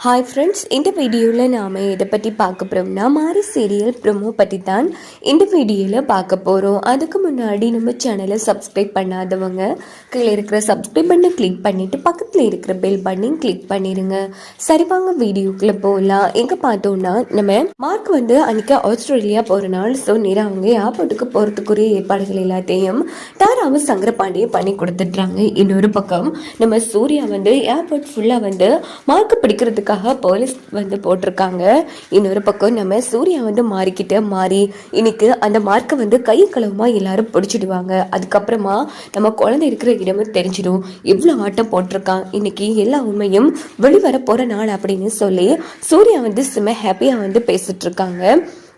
Hi friends, இந்த வீடியோவில் நாம் இதை பற்றி பார்க்க போகிறோம்னா மாரி சீரியல் ப்ரொமோ பற்றி தான் இந்த வீடியோவில் பார்க்க போகிறோம். அதுக்கு முன்னாடி நம்ம சேனலை சப்ஸ்கிரைப் பண்ணாதவங்க கீழே இருக்கிற சப்ஸ்கிரைப் பண்ணி கிளிக் பண்ணிவிட்டு பக்கத்தில் இருக்கிற பெல் பண்ணி கிளிக் பண்ணிடுங்க. சரி வாங்க வீடியோக்குள்ளே போகலாம். எங்கே பார்த்தோம்னா நம்ம மார்க் அன்றைக்கி ஆஸ்திரேலியா போகிற நாள். ஸோ நேராக அவங்க ஏர்போர்ட்டுக்கு போகிறதுக்குரிய ஏற்பாடுகள் எல்லாத்தையும் தாராவும் சங்கரபாண்டியை பண்ணி கொடுத்துட்றாங்க. இன்னொரு பக்கம் நம்ம சூர்யா ஏர்போர்ட் ஃபுல்லாக மார்க் பிடிக்கிறதுக்கு போலீஸ் போட்டிருக்காங்க. இன்னொரு பக்கம் நம்ம சூர்யா மாறி இன்னைக்கு அந்த மார்க்கை கை களவுமா எல்லாரும் பிடிச்சிடுவாங்க. அதுக்கப்புறமா நம்ம குழந்தை இருக்கிற இடமும் தெரிஞ்சிடும். எவ்வளவு ஆட்டம் போட்டிருக்கான், இன்னைக்கு எல்லா உண்மையும் வெளிவர போற நாள் அப்படின்னு சொல்லி சூர்யா செம்ம ஹாப்பியா பேசிட்டு இருக்காங்க.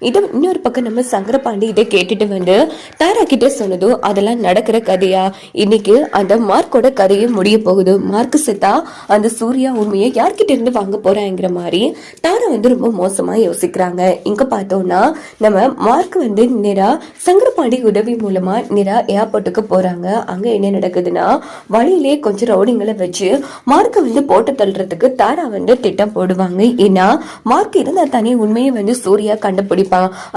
இதை இன்னொரு பக்கம் நம்ம சங்கரபாண்டி இதை கேட்டுட்டு தாரா கிட்ட சொன்னதும் அதெல்லாம் நடக்கிற கதையா, இன்னைக்கு அந்த மார்க்கோட கதையை முடிய போகுது. மார்க் செத்தா அந்த சூர்யா உண்மையை யார்கிட்ட இருந்து வாங்க போறாங்கிற மாதிரி தாரா ரொம்ப மோசமா யோசிக்கிறாங்க. இங்க பார்த்தோம்னா நம்ம மார்க் நேரா சங்கரபாண்டி உதவி மூலமா நேரா ஏர்போர்ட்டுக்கு போறாங்க. அங்க என்ன நடக்குதுன்னா வழியிலே கொஞ்சம் ரவுடிங்களை வச்சு மார்க்கை போட்டு தள்ளுறதுக்கு தாரா திட்டம் போடுவாங்க. ஏன்னா மார்க் இருந்தா தானே உண்மையை சூர்யா கண்டுபிடி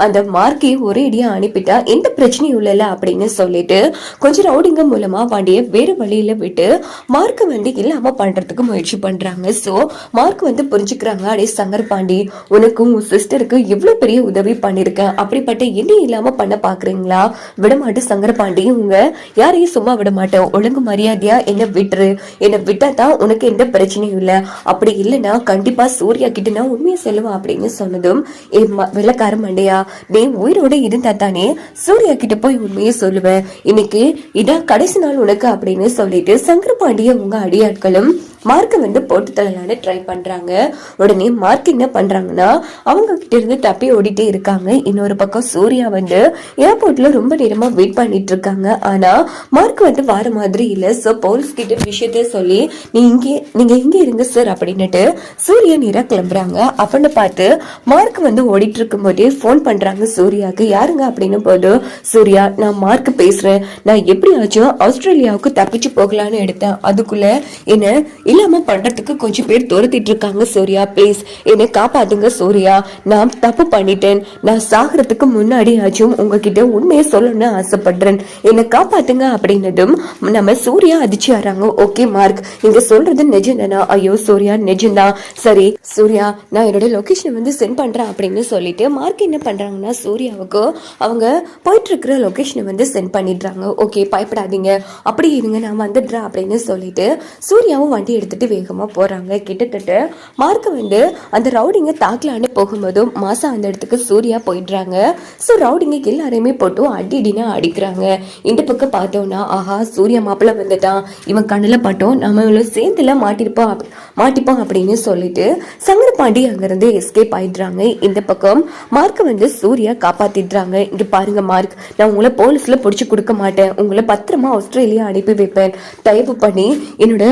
அந்த மார்க்கை ஒரே அடியா அனுப்பிட்டா எந்த பிரச்சனையும் இல்ல அப்படின்னு சொல்லிட்டு கொஞ்சம் ரவுடிங்க மூலமா வண்டியை வேற வழியில விட்டு மார்க்க இல்லாம பண்றதுக்கு முயற்சி பண்றாங்க. சோ மார்க் புரிஞ்சுக்கிறாங்க, அடே சங்கர் பாண்டி, உனக்கும் உன் சிஸ்டருக்கு எவ்வளவு பெரிய உதவி பண்ணிருக்கேன், அப்படிப்பட்ட என்ன இல்லாம பண்ண பாக்குறீங்களா? விடமாட்டு சங்கர் பாண்டி, உங்க யாரையும் சும்மா விட மாட்டேன், ஒழுங்கு மரியாதையா என்ன விட்டுரு, என்ன விட்டா தான் உனக்கு எந்த பிரச்சனையும் இல்ல, அப்படி இல்லைன்னா கண்டிப்பா சூர்யா கிட்ட நான் உண்மையை சொல்லுவேன் அப்படின்னு சொன்னதும் வெள்ளக்கார மண்டையா, நீ உயிரோட இருந்தா தானே சூர்யா கிட்ட போய் உண்மையை சொல்லுவேன், இன்னைக்கு இதான் கடைசி நாள் உனக்கு அப்படின்னு சொல்லிட்டு சங்கரபாண்டிய உங்க அடியாட்களும் மார்க்க போட்டு தள்ளலான்னு ட்ரை பண்றாங்க. உடனே மார்க் என்ன பண்றாங்கன்னா அவங்க கிட்ட இருந்து தப்பி ஓடிட்டே இருக்காங்க. இன்னொரு பக்கம் சூர்யா ஏர்போர்ட்ல ரொம்ப நேரமா வெயிட் பண்ணிட்டு இருக்காங்க. ஆனா மார்க் வார மாதிரி இல்ல. சோ போலீஸ் கிட்ட விஷயத்த சொல்லி நீங்க இங்க இருங்க சார் அப்படின்னுட்டு சூர்யா நேரா கிளம்புறாங்க. அப்படின்னு பார்த்து மார்க் ஓடிட்டு இருக்கும் போதே போன் பண்றாங்க சூர்யாவுக்கு. யாருங்க அப்படின்னு போது, சூர்யா நான் மார்க் பேசுறேன், நான் எப்படியாச்சும் ஆஸ்திரேலியாவுக்கு தப்பிச்சு போகலான்னு எடுத்தேன், அதுக்குள்ள என்ன இல்லாம பண்றதுக்கு கொஞ்சம் பேர் துரத்திட்டு இருக்காங்க. சூர்யா ப்ளீஸ் என்னை காப்பாத்துங்க சூர்யா, நான் தப்பு பண்ணிட்டேன், நான் சாகிறதுக்கு முன்னாடி ஆச்சும் உங்ககிட்ட உண்மையை சொல்லணும்னு ஆசைப்படுறேன், என்னை காப்பாத்துங்க அப்படின்னதும் நம்ம சூர்யா அதிர்ச்சி ஆறாங்க. ஓகே மார்க், நீங்க சொல்றது நிஜம்தானா? ஐயோ சூர்யா நிஜம்தான், சரி சூர்யா நான் என்னோட லொகேஷன் சென்ட் பண்றேன் அப்படின்னு சொல்லிட்டு மார்க் என்ன பண்றாங்கன்னா சூர்யாவுக்கு அவங்க போயிட்டு இருக்கிற லொகேஷனை சென்ட் பண்ணிடுறாங்க. ஓகே பயப்படாதீங்க, அப்படி இருங்க நான் வந்துடுறேன் அப்படின்னு சொல்லிட்டு சூர்யாவும் வண்டி எடுத்துட்டு வேகமா போறாங்க. கிட்டத்தட்ட மார்க்க அந்த ரவுடிங்க தாக்கலான்னு போகும்போதும் மாசா அந்த இடத்துக்கு சூர்யா போயிடுறாங்க. ஸோ ரவுடிங்க எல்லாரையுமே போட்டு அடினா அடிக்கிறாங்க. இந்த பக்கம் பார்த்தோம்னா ஆஹா சூர்யா மாப்பிள்ள வந்துட்டான், இவன் கண்ணில் பட்டோம் நம்ம சேர்ந்துல மாட்டிப்போம் அப்படின்னு சொல்லிட்டு சங்கரபாண்டி அங்கிருந்து எஸ்கேப் ஆயிடுறாங்க. இந்த பக்கம் மார்க்க சூர்யா காப்பாத்திடுறாங்க. இங்க பாருங்க மார்க், நான் உங்களை போலீஸ்ல பிடிச்சு கொடுக்க மாட்டேன், உங்களை பத்திரமா ஆஸ்திரேலியா அனுப்பி வைப்பேன், தயவு பண்ணி என்னோட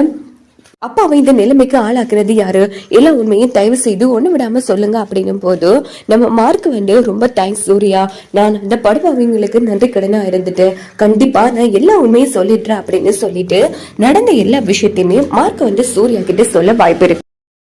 அப்பாவை இந்த நிலைமைக்கு ஆளாக்குறது யாரு, எல்லா உண்மையும் தயவு செய்து ஒண்ணு விடாம சொல்லுங்க அப்படின்னும் போது நம்ம மார்க் ரொம்ப தேங்க்ஸ் சூர்யா, நான் அந்த படுபாவிங்களுக்கு நன்றி கடனா இருந்துட்டு கண்டிப்பா நான் எல்லா உண்மையும் சொல்லிடுறேன் அப்படின்னு சொல்லிட்டு நடந்த எல்லா விஷயத்தையுமே மார்க் சூர்யா கிட்ட சொல்ல வாய்ப்பு இருக்கு.